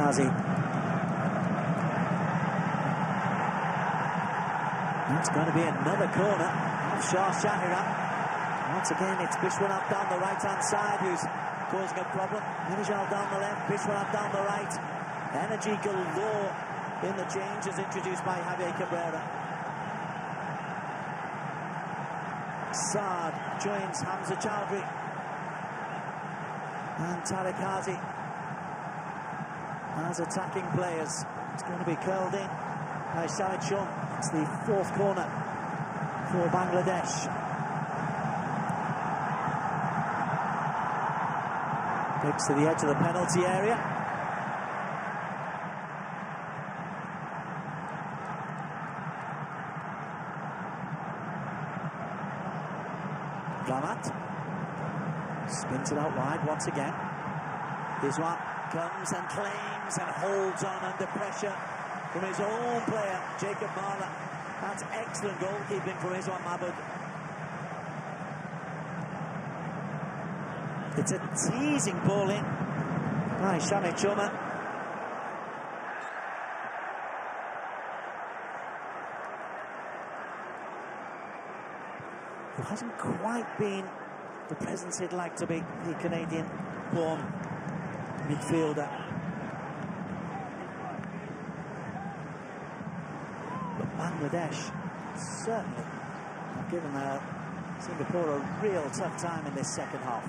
Kazi. That's going to be another corner of Shah Shahira. Once again, it's Bishwanath down the right-hand side who's causing a problem. Minijal down the left, Bishwanath down the right. Energy galore in the changes introduced by Javier Cabrera. Saad joins Hamza Chowdhury and Tariq Hazi as attacking players. It's going to be curled in by Shahid Shum. It's the fourth corner for Bangladesh. Picks to the edge of the penalty area. Ramat spins it out wide once again. Iswan comes and claims and holds on under pressure from his own player, Jacob Marler. That's excellent goalkeeping from Iswan Mahmood. It's a teasing ball in by Shamit Chuma. Who hasn't quite been the presence he'd like to be, the Canadian-born midfielder. But Bangladesh certainly have given Singapore a real tough time in this second half.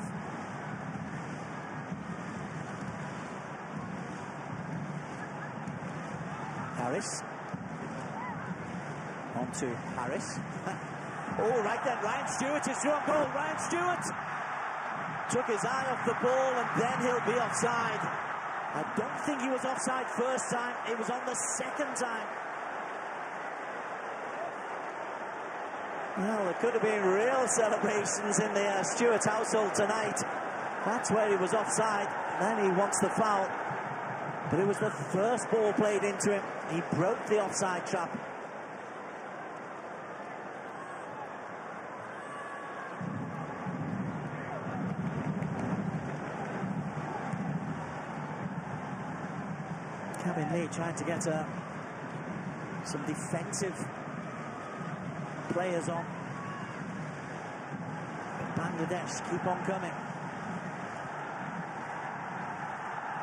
Harris. On to Harris. Oh, right then, Ryan Stewart is through on goal. Ryan Stewart took his eye off the ball and then he'll be offside. I don't think he was offside first time, it was on the second time. Well, there could have been real celebrations in the Stewart household tonight. That's where he was offside, then he wants the foul. But it was the first ball played into him. He broke the offside trap. Kevin Lee trying to get some defensive players on. Bangladesh keep on coming.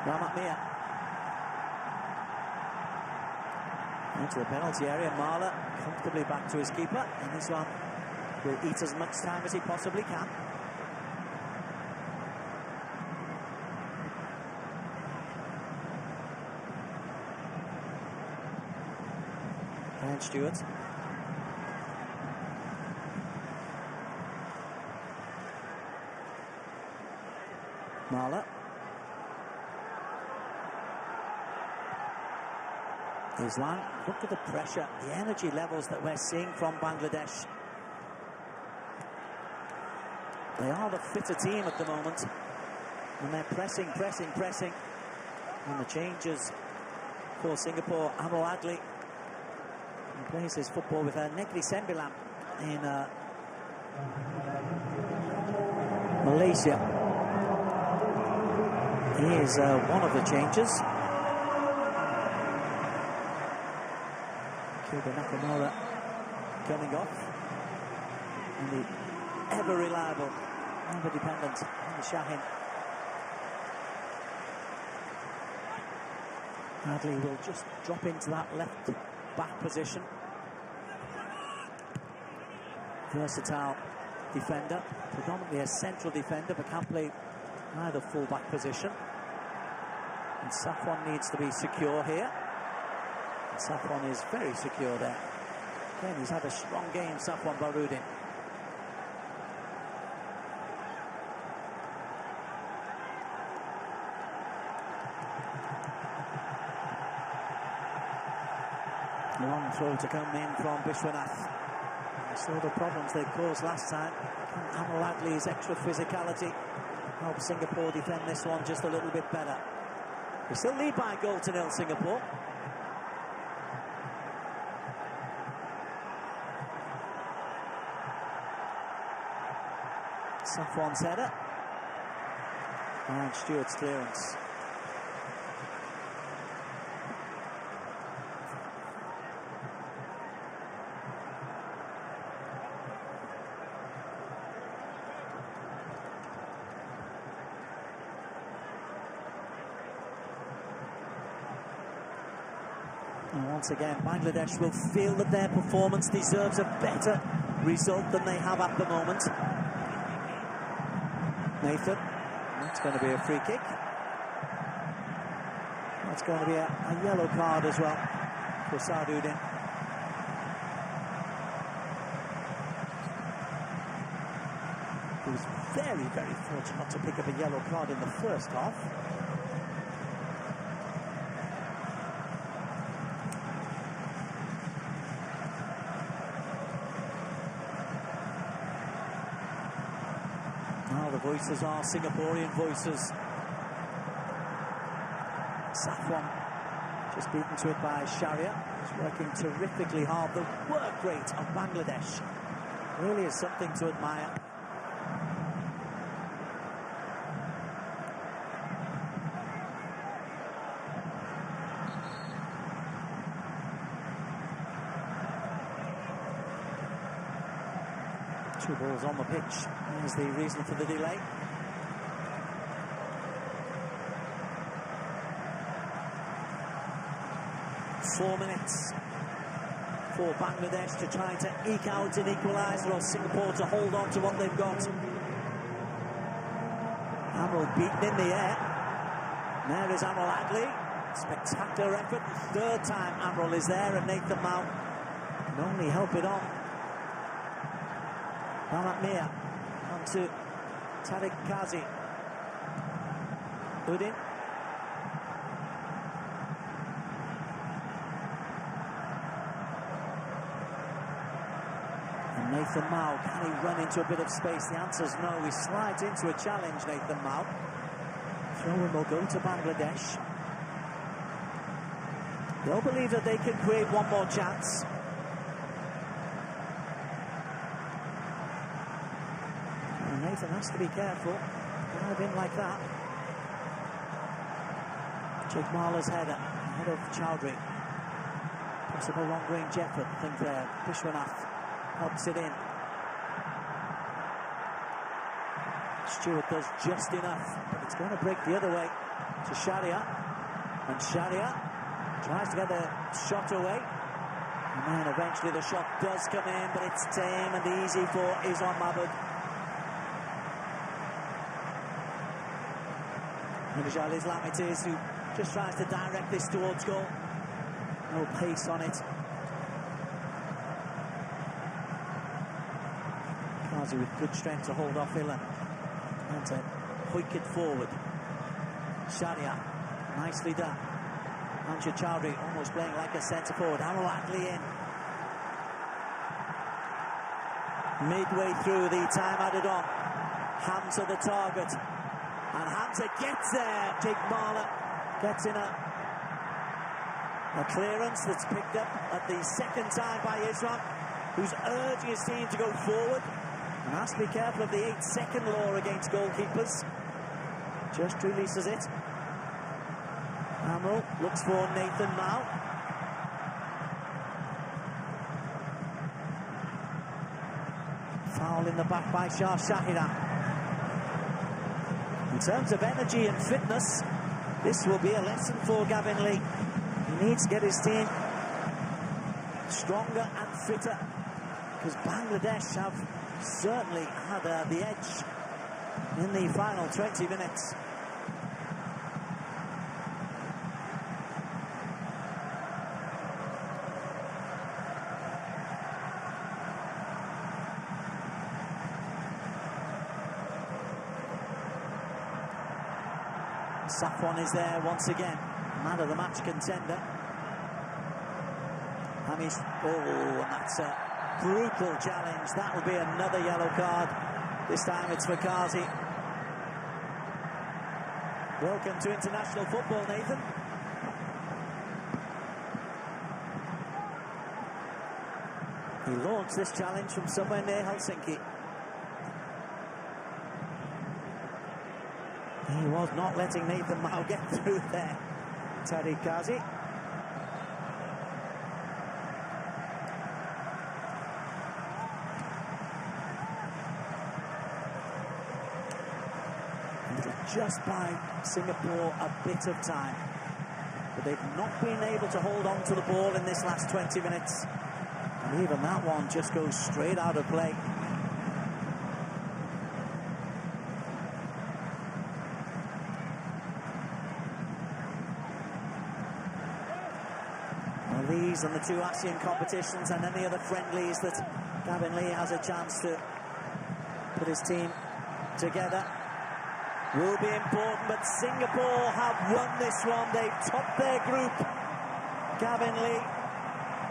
Ramat Mia. Into the penalty area. Marler comfortably back to his keeper. And this one will eat as much time as he possibly can. And Stewart. Marler. Islam, look at the pressure, the energy levels that we're seeing from Bangladesh. They are the fitter team at the moment. And they're pressing. And the changes for Singapore, Amo Adli. He plays his football with Negri Sembilan in Malaysia. He is one of the changes. Kyuga Nakamura coming off. And the ever-reliable, ever-dependent Andy Shahin. Adli will just drop into that left back position. Versatile defender, predominantly a central defender, but can play either full-back position. And Safwan needs to be secure here. And Safwan is very secure there. Again, he's had a strong game, Safwan Bahrudin. Long throw to come in from Bishwanath. We saw the problems they caused last time. Amal Adli's extra physicality help Singapore defend this one just a little bit better. We still lead by a goal to nil, Singapore. Safwan's header. And Stewart's clearance. And once again, Bangladesh will feel that their performance deserves a better result than they have at the moment. Nathan, that's going to be a free kick. That's going to be a yellow card as well for Sadudin. He was very, very fortunate to pick up a yellow card in the first half. Now the voices are Singaporean voices. Safwan just beaten to it by Sharia. He's working terrifically hard. The work rate of Bangladesh really is something to admire. Two balls on the pitch. There's the reason for the delay. Four minutes for Bangladesh to try to eke out an equaliser, or Singapore to hold on to what they've got. Amrul beaten in the air. There is Amrul Adli. Spectacular effort. The third time Amrul is there, and Nathan Mao can only help it on. Rahmat Mia on to Tariq Kazi. Udin. And Nathan Mao, can he run into a bit of space? The answer's no. He slides into a challenge, Nathan Mao. Throw-in will go to Bangladesh. They'll believe that they can create one more chance. Nathan has to be careful. Dive in like that. Jagmala's header ahead of Chowdhury. Possible long-range effort, I think there. Vishwanath helps it in. Stewart does just enough, but it's going to break the other way to Sharia. And Sharia tries to get the shot away. And then eventually the shot does come in, but it's tame and easy for Islam Mahmood. Nurjal Islam it is, who just tries to direct this towards goal. No pace on it. Kazi with good strength to hold off Ilan. And to hoik it forward. Sharia, nicely done. Amjad Chowdhury almost playing like a centre forward. Amrul Adli in. Midway through the time added on. Hamza the target. And Hamza gets there. Jagmala gets in a clearance that's picked up at the second time by Isram, who's urging his team to go forward. And has to be careful of the 8-second law against goalkeepers. Just releases it. Amrul looks for Nathan Mao. Foul in the back by Shah Shahira. In terms of energy and fitness, this will be a lesson for Gavin Lee. He needs to get his team stronger and fitter, because Bangladesh have certainly had the edge in the final 20 minutes. Safwan is there once again, man of the match contender. Hamish, oh, and that's a brutal challenge. That will be another yellow card. This time it's for Kazi. Welcome to international football, Nathan. He launched this challenge from somewhere near Helsinki. He was not letting Nathan Mao get through there. Tariq Kazi. And it'll just buy Singapore a bit of time. But They've not been able to hold on to the ball in this last 20 minutes. And even that one just goes straight out of play. Well, these and the two ASEAN competitions and any other friendlies that Gavin Lee has a chance to put his team together will be important, but Singapore have won this one. They've topped their group. Gavin Lee,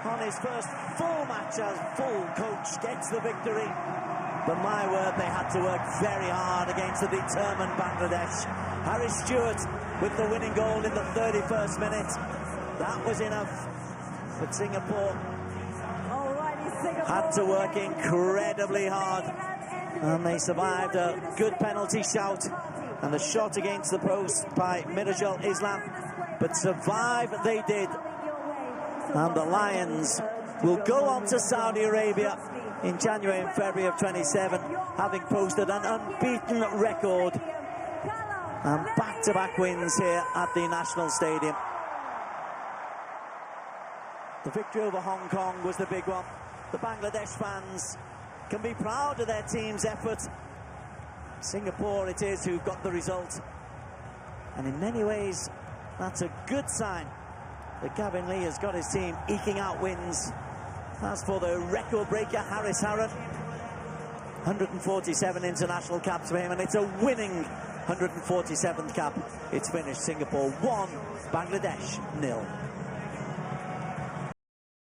on his first full match as full coach, gets the victory. But my word, they had to work very hard against the determined Bangladesh. Harry Stewart with the winning goal in the 31st minute. That was enough. But Singapore had to work incredibly hard. And they survived a good penalty shout and a shot against the post by Miroslav Islam. But survive they did. And the Lions will go on to Saudi Arabia in January and February of 27, having posted an unbeaten record and back-to-back wins here at the National Stadium. The victory over Hong Kong was the big one. The Bangladesh fans can be proud of their team's effort. Singapore it is who've got the result. And in many ways, that's a good sign that Gavin Lee has got his team eking out wins. As for the record breaker, Haris Harun, 147 international caps for him, and it's a winning 147th cap. It's finished Singapore 1, Bangladesh 0.